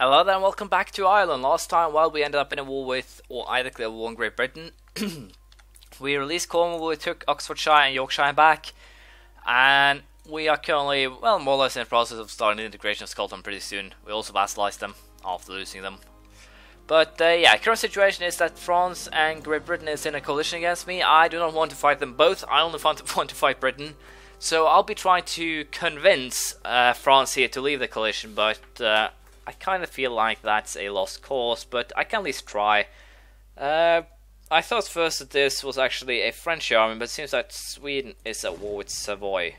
Hello there and welcome back to Ireland. Last time, well, we ended up in a war with, or I declare a war in Great Britain. We released Cornwall, we took Oxfordshire and Yorkshire back, and we are currently, well, more or less in the process of starting the integration of Scotland pretty soon. We also vassalized them after losing them. But yeah, current situation is that France and Great Britain is in a coalition against me. I do not want to fight them both, I only want to fight Britain. So I'll be trying to convince France here to leave the coalition, but I kind of feel like that's a lost cause, but I can at least try. I thought first that this was actually a French army, but it seems that Sweden is at war with Savoy.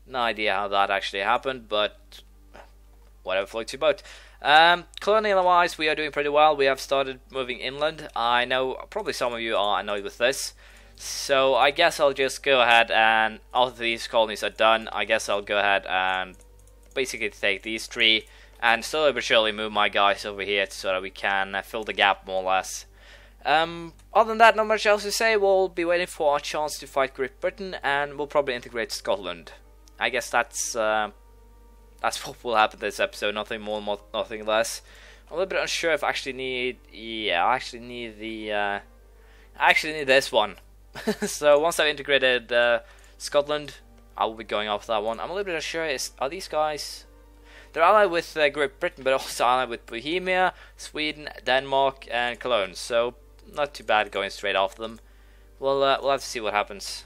No idea how that actually happened, but whatever floats your boat. Colonial-wise, we are doing pretty well. We have started moving inland. I know probably some of you are annoyed with this, so I guess I'll just go ahead and, after these colonies are done, I guess I'll go ahead and basically take these three and slowly but surely move my guys over here so that we can fill the gap more or less. Other than that, not much else to say. We'll be waiting for our chance to fight Great Britain, and we'll probably integrate Scotland. I guess that's what will happen this episode. Nothing more, nothing less. I'm a little bit unsure if I actually need. Yeah, I actually need the. I actually need this one. So once I've integrated Scotland, I will be going after that one. I'm a little bit unsure. Are these guys? They're allied with Great Britain, but also allied with Bohemia, Sweden, Denmark, and Cologne. So not too bad going straight after them. We'll have to see what happens.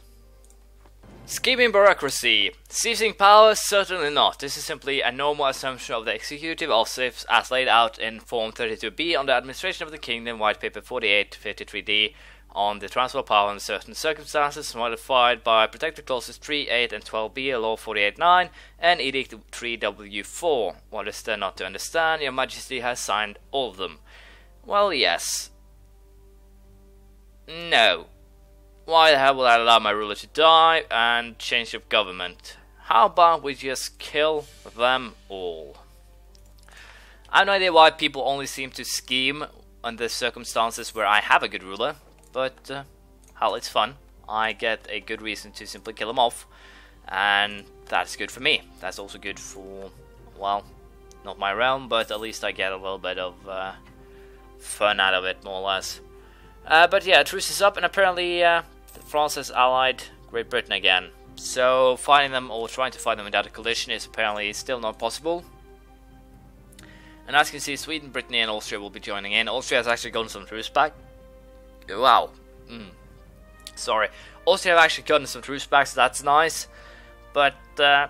Scheming bureaucracy. Seizing power? Certainly not. This is simply a normal assumption of the executive office as laid out in Form 32B on the Administration of the Kingdom, White Paper 4853D, on the transfer of power in certain circumstances, modified by Protective Clauses 3, 8, and 12b, Law 48.9, and Edict 3W4. What is there not to understand? Your Majesty has signed all of them. Well, yes. No. Why the hell would I allow my ruler to die and change of government? How about we just kill them all? I have no idea why people only seem to scheme under circumstances where I have a good ruler. But, hell, it's fun. I get a good reason to simply kill them off. And that's good for me. That's also good for, well, not my realm, but at least I get a little bit of fun out of it, more or less. But yeah, truce is up, and apparently France has allied Great Britain again. So fighting them, or trying to fight them without a coalition, is apparently still not possible. And as you can see, Sweden, Brittany, and Austria will be joining in. Austria has actually gotten some troops back. Wow. Sorry. Austria have actually gotten some troops back, so that's nice. But I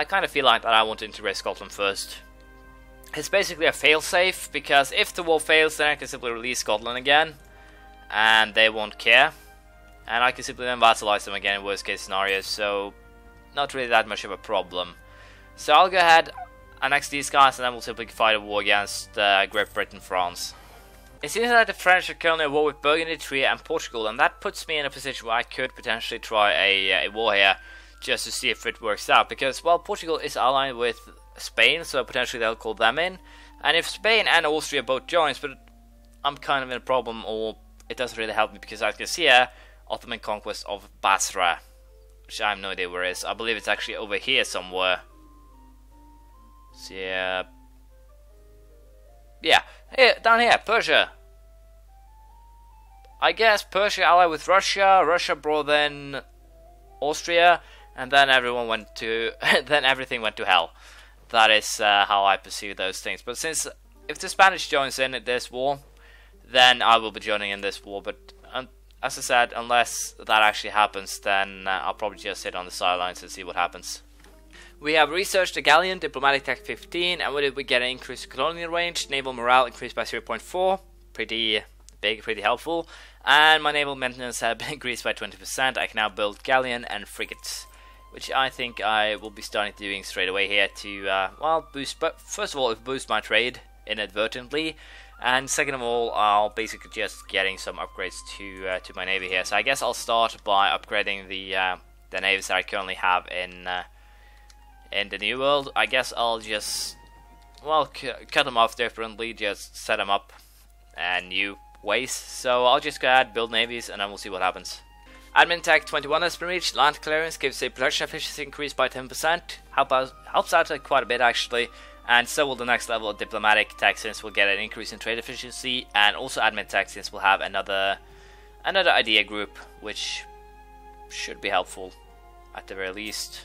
kind of feel like that I want to integrate Scotland first. It's basically a failsafe, because if the war fails, then I can simply release Scotland again. And they won't care. And I can simply then vassalize them again in worst case scenarios, so not really that much of a problem. So I'll go ahead, annex these guys, and then we'll simply fight a war against Great Britain, France. It seems that the French are currently at war with Burgundy, Trier, and Portugal, and that puts me in a position where I could potentially try a war here, just to see if it works out. Because, well, Portugal is allied with Spain, so potentially they'll call them in. And if Spain and Austria both joins, but I'm kind of in a problem, or it doesn't really help me, because I can see here, Ottoman conquest of Basra, which I have no idea where it is. I believe it's actually over here somewhere. So yeah, here, down here, Persia. I guess Persia allied with Russia. Russia brought in Austria, and then everyone went to then everything went to hell. That is how I perceive those things. But since if the Spanish joins in this war, then I will be joining in this war. But as I said, unless that actually happens, then I'll probably just sit on the sidelines and see what happens. We have researched the galleon, diplomatic tech 15, and with it we get an increased colonial range, naval morale increased by 0.4, pretty big, pretty helpful, and my naval maintenance has been increased by 20%. I can now build galleon and frigates, which I think I will be starting doing straight away here to, well, boost, but first of all, it boosts my trade inadvertently, and second of all, I'll basically just getting some upgrades to my navy here. So I guess I'll start by upgrading the navies that I currently have in the New World. I guess I'll just, well, cut them off differently, just set them up new ways. So I'll just go ahead, build navies, and then we'll see what happens. Admin Tech 21 has been reached. Land clearance gives a production efficiency increase by 10%. Helps out quite a bit actually. And so will the next level of diplomatic tech, since we'll get an increase in trade efficiency, and also admin tech, since we'll have another idea group, which should be helpful at the very least.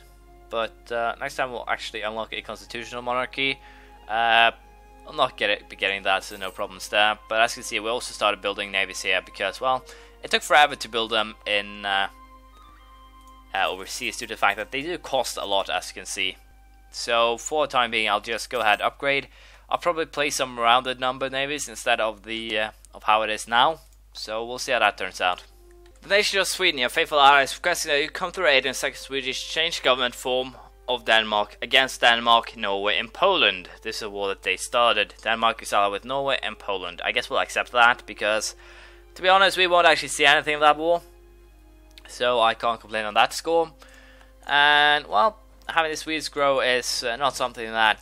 But next time we'll actually unlock a constitutional monarchy. I'll not be getting that, so no problems there. But as you can see, we also started building navies here because, well, it took forever to build them in overseas due to the fact that they do cost a lot, as you can see. So for the time being, I'll just go ahead and upgrade. I'll probably place some rounded number navies instead of the of how it is now. So we'll see how that turns out. The nation of Sweden, your faithful allies, requesting that you come to aid in the second Swedish change government form of Denmark against Denmark, Norway and Poland. This is a war that they started. Denmark is allied with Norway and Poland. I guess we'll accept that because, to be honest, we won't actually see anything of that war. So I can't complain on that score. And, well, having the Swedes grow is not something that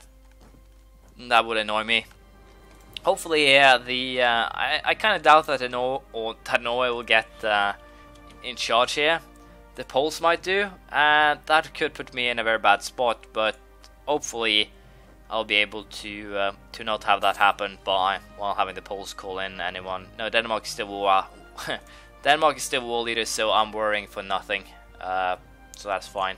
would annoy me. Hopefully, I kind of doubt that Norway will get in charge here. The Poles might do, and that could put me in a very bad spot. But hopefully, I'll be able to not have that happen by having the Poles call in anyone. No, Denmark is still war. Denmark is still war leader, so I'm worrying for nothing. So that's fine.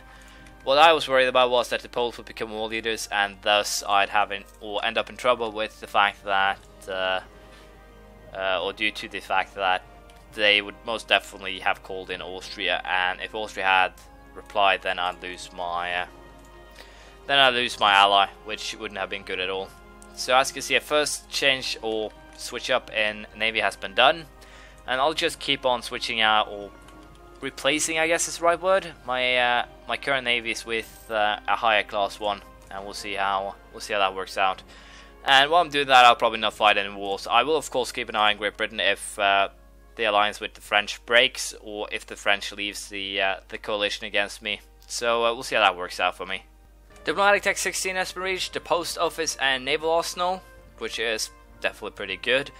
What I was worried about was that the Poles would become war leaders, and thus I'd end up in trouble with the fact that, or due to the fact that they would most definitely have called in Austria, and if Austria had replied, then I'd lose my ally, which wouldn't have been good at all. So as you can see, a first change or switch up in Navy has been done, and I'll just keep on switching out or replacing, I guess is the right word, my current navies with a higher class one, and we'll see how that works out. And while I'm doing that, I'll probably not fight any wars. I will of course keep an eye on Great Britain if the alliance with the French breaks, or if the French leaves the coalition against me. So we'll see how that works out for me. Diplomatic Tech 16 has been reached, the post office and naval arsenal, which is definitely pretty good.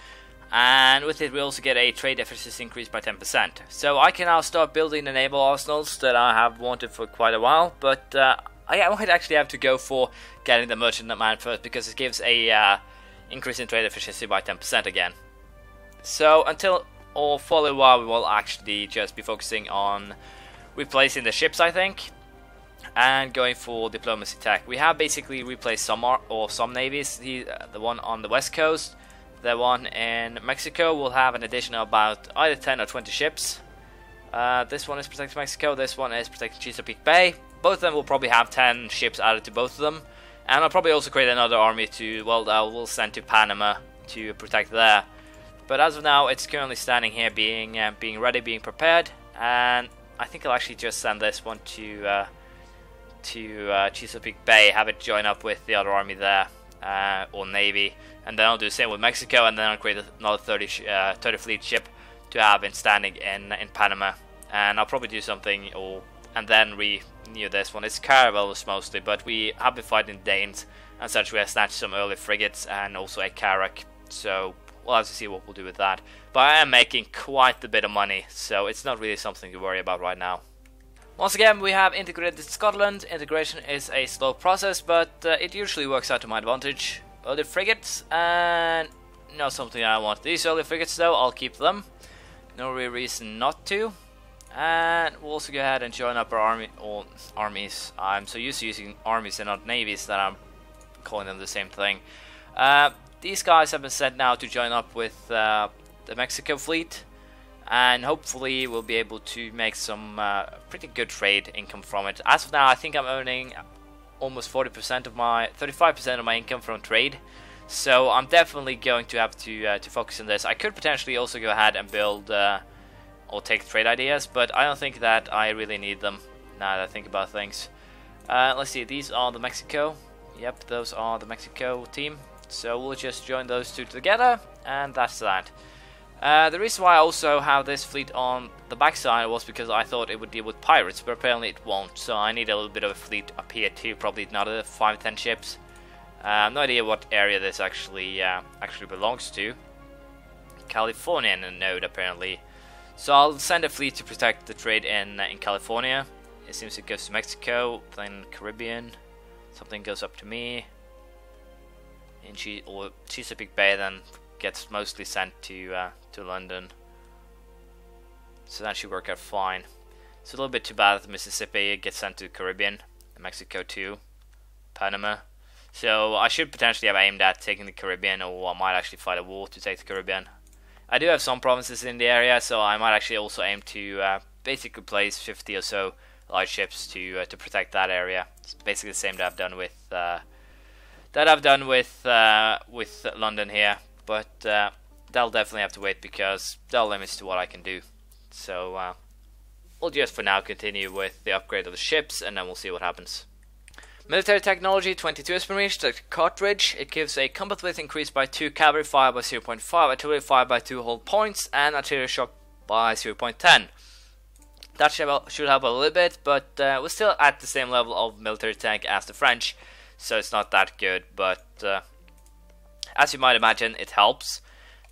And with it we also get a trade efficiency increase by 10%. So I can now start building the naval arsenals that I have wanted for quite a while, but I might actually have to go for getting the merchantman first, because it gives a increase in trade efficiency by 10% again. So for a while we will actually just be focusing on replacing the ships, I think, and going for diplomacy tech. We have basically replaced some navies. The one on the west coast, the one in Mexico will have an addition of about either 10 or 20 ships. This one is protecting Mexico, this one is protecting Chesapeake Bay. Both of them will probably have 10 ships added to both of them. And I'll probably also create another army that will send to Panama to protect there. But as of now, it's currently standing here being ready, being prepared. And I think I'll actually just send this one to Chesapeake Bay, have it join up with the other army there, or navy. And then I'll do the same with Mexico, and then I'll create another 30 fleet ship to have standing in Panama. And I'll probably do something, and then renew this one. It's caravels mostly, but we have been fighting Danes, and such. We have snatched some early frigates and also a carrack. So we'll have to see what we'll do with that. But I am making quite a bit of money, so it's not really something to worry about right now. Once again, we have integrated Scotland. Integration is a slow process, but it usually works out to my advantage. Early frigates, and not something I want. These early frigates though, I'll keep them. No real reason not to. And we'll also go ahead and join up our armies. I'm so used to using armies and not navies that I'm calling them the same thing. These guys have been sent now to join up with the Mexico fleet, and hopefully we'll be able to make some pretty good trade income from it. As of now, I think I'm earning almost 35% of my income from trade, so I'm definitely going to have to focus on this. I could potentially also go ahead and build or take trade ideas, but I don't think that I really need them now that I think about things. Let's see, these are the Mexico. Yep, those are the Mexico team. So we'll just join those two together, and that's that. The reason why I also have this fleet on the backside was because I thought it would deal with pirates, but apparently it won't. So I need a little bit of a fleet up here too, probably another 5-10 ships. No idea what area this actually belongs to. Californian node apparently. So I'll send a fleet to protect the trade in California. It seems it goes to Mexico, then Caribbean. Something goes up to me. in Chesapeake Bay, then gets mostly sent to London. So that should work out fine. It's a little bit too bad that the Mississippi gets sent to the Caribbean, and Mexico too, Panama. So I should potentially have aimed at taking the Caribbean, or I might actually fight a war to take the Caribbean. I do have some provinces in the area, so I might actually also aim to basically place 50 or so light ships to protect that area. It's basically the same that I've done with London here, but that'll definitely have to wait because there are limits to what I can do. So we'll just for now continue with the upgrade of the ships, and then we'll see what happens. Military technology 22 has been reached at Cartridge. It gives a combat width increase by 2, cavalry fire by 0.5, artillery fire by 2 whole points, and artillery shock by 0.10. That should help a little bit, but we're still at the same level of military tank as the French, so it's not that good, but as you might imagine, it helps.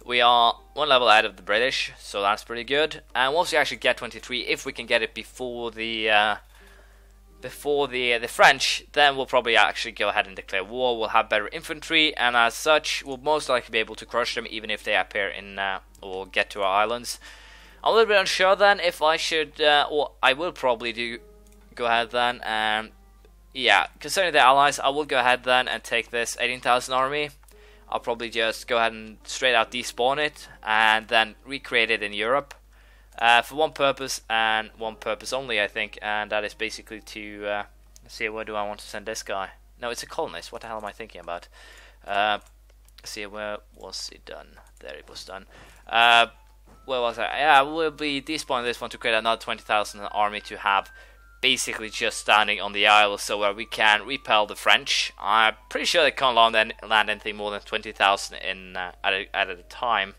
We are one level ahead of the British, so that's pretty good. And once we actually get 23, if we can get it before the French, then we'll probably actually go ahead and declare war. We'll have better infantry, and as such, we'll most likely be able to crush them, even if they appear in or get to our islands. I'm a little bit unsure then if I should, or I will probably go ahead then, and yeah, concerning the allies, I will go ahead then and take this 18,000 army. I'll probably just go ahead and straight out despawn it, and then recreate it in Europe. For one purpose, and one purpose only, I think, and that is basically to, let's see, where do I want to send this guy? No, it's a colonist, what the hell am I thinking about? Let's see, where was it done? There it was done. Where was I? Yeah, we'll be despawning this one to create another 20,000 army to have basically just standing on the isle, so where we can repel the French. I'm pretty sure they can't land anything more than 20,000 in at a time.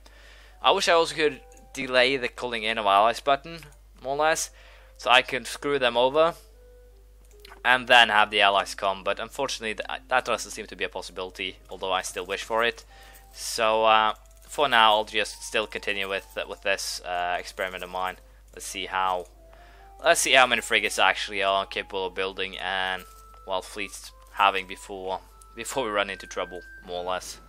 I wish I also could delay the calling in of allies button, more or less, so I can screw them over and then have the allies come, but unfortunately that doesn't seem to be a possibility, although I still wish for it. So for now I'll just still continue with this experiment of mine. Let's see how many frigates actually are capable of building and fleets having before we run into trouble, more or less.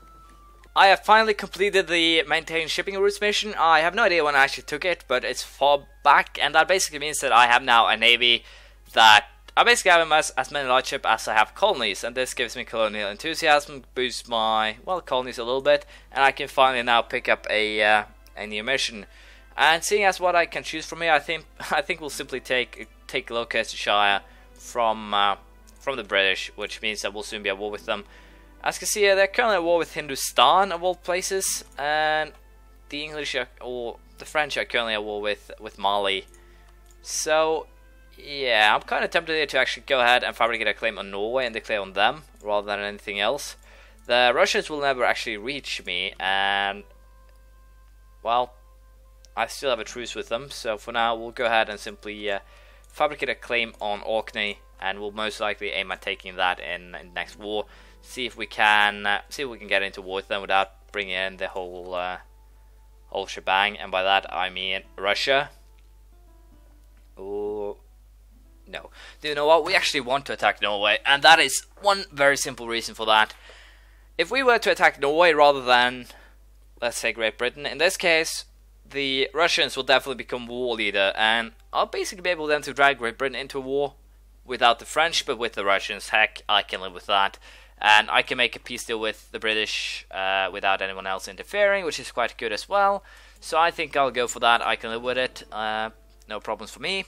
I have finally completed the maintain shipping routes mission. I have no idea when I actually took it, but it's far back, and that basically means that I have now a navy that I basically have as many light ships as I have colonies, and this gives me colonial enthusiasm, boosts my colonies a little bit, and I can finally now pick up a new mission. And seeing as what I can choose from here, I think we'll simply take Gloucestershire from the British, which means that we'll soon be at war with them. As you can see here, they're currently at war with Hindustan of all places, and the English or the French are currently at war with Mali. So yeah, I'm kind of tempted here to actually go ahead and fabricate a claim on Norway and declare on them rather than anything else. The Russians will never actually reach me, and well, I still have a truce with them, so for now we'll go ahead and simply fabricate a claim on Orkney, and we'll most likely aim at taking that in the next war. See if we can get into war with them without bringing in the whole shebang, and by that I mean Russia. Oh no! Do you know what? We actually want to attack Norway, and that is one very simple reason for that. If we were to attack Norway rather than, let's say, Great Britain, in this case, the Russians will definitely become war leader, and I'll basically be able then to drag Great Britain into a war without the French, but with the Russians. Heck, I can live with that. And I can make a peace deal with the British without anyone else interfering, which is quite good as well. So I think I'll go for that. I can live with it. No problems for me.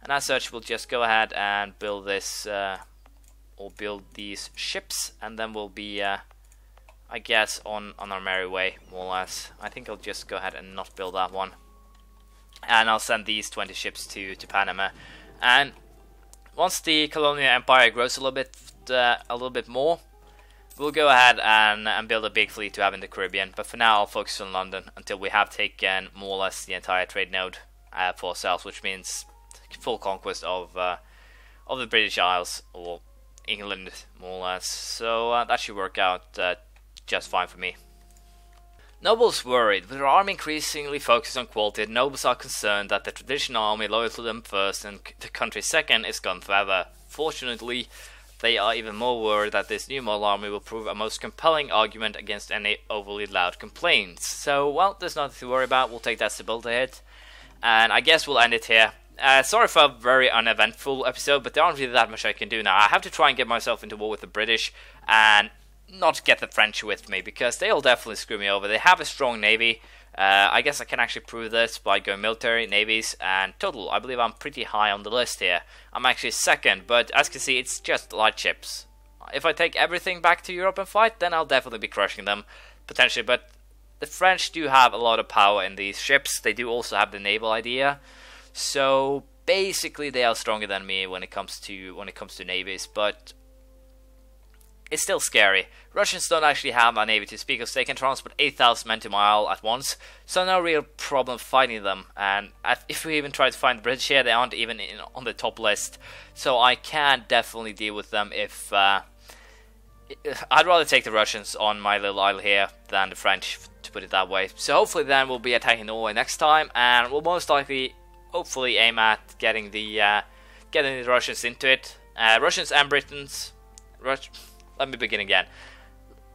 And as such, we'll just go ahead and build this, or build these ships, and then we'll be, I guess, on our merry way, more or less. I think I'll just go ahead and not build that one. And I'll send these 20 ships to Panama. And once the colonial empire grows a little bit more, we'll go ahead and build a big fleet to have in the Caribbean. But for now, I'll focus on London until we have taken more or less the entire trade node for ourselves, which means full conquest of the British Isles, or England, more or less. So that should work out just fine for me. Nobles worried. With their army increasingly focused on quality, the nobles are concerned that the traditional army loyal to them first and the country second is gone forever. Fortunately, they are even more worried that this new model army will prove a most compelling argument against any overly loud complaints. So, well, there's nothing to worry about. We'll take that stability hit, and I guess we'll end it here. Sorry for a very uneventful episode, but there aren't really that much I can do now. I have to try and get myself into war with the British, and not get the French with me, because they'll definitely screw me over. They have a strong navy. I guess I can actually prove this by going military, navies, and total. I believe I'm pretty high on the list here. I'm actually second, but as you can see, it's just light ships. If I take everything back to Europe and fight, then I'll definitely be crushing them, potentially. But the French do have a lot of power in these ships. They do also have the naval idea. So basically, they are stronger than me when it comes to navies, but it's still scary. Russians don't actually have a navy to speak of. They can transport 8,000 men to my isle at once, so no real problem fighting them. And if we even try to find the British here, they aren't even on the top list. So I can definitely deal with them if... I'd rather take the Russians on my little isle here than the French, to put it that way. So hopefully then we'll be attacking Norway next time, and we'll most likely, hopefully, aim at getting the Russians into it. Russians and Britons... Let me begin again.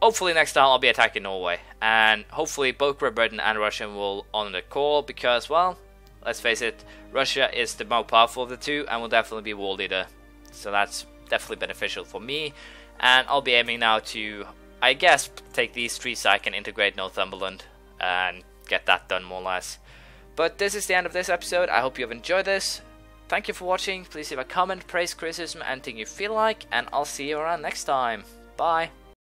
Hopefully next time I'll be attacking Norway, and hopefully both Great Britain and Russia will honor the call, because, well, let's face it, Russia is the more powerful of the two and will definitely be war leader. So that's definitely beneficial for me, and I'll be aiming now to, I guess, take these three so I can integrate Northumberland and get that done more or less. But this is the end of this episode. I hope you have enjoyed this. Thank you for watching. Please leave a comment, praise, criticism, anything you feel like, and I'll see you around next time. Bye.